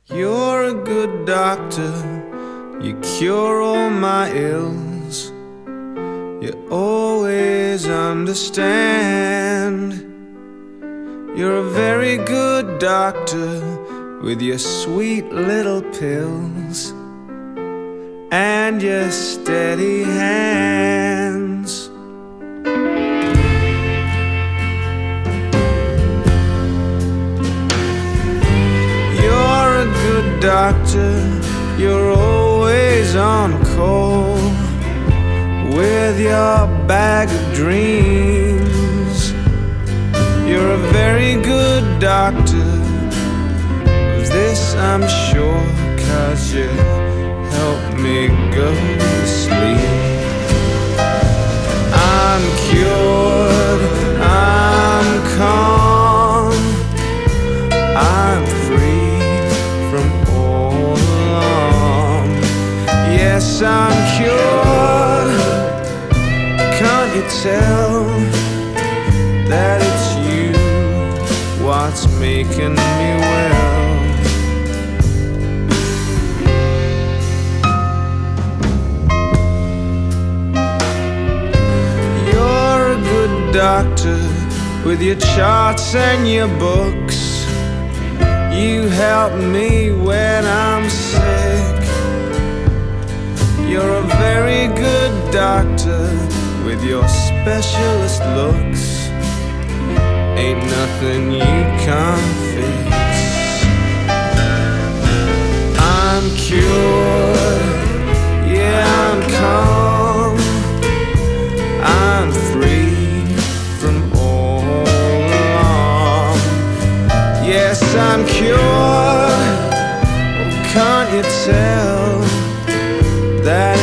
You're a good doctor, you cure all my ills. You always understand. You're a very good doctor with your sweet little pills and your steady hands. You're a good doctor, you're always on call with your bag of dreams. You're a very good doctor, of this I'm sure, 'cause you help me go to sleep. I'm cured, I'm calm, I'm free from all alarm. Yes, I'm cured. Can't you tell that it's you what's making me well? You're a good doctor with your charts and your books. You help me when I'm sick. You're a very good doctor with your specialist looks. Ain't nothing you can't fix. I'm cured, yeah, I'm calm, I'm free from all alarm. Yes, I'm cured, oh, can't you tell that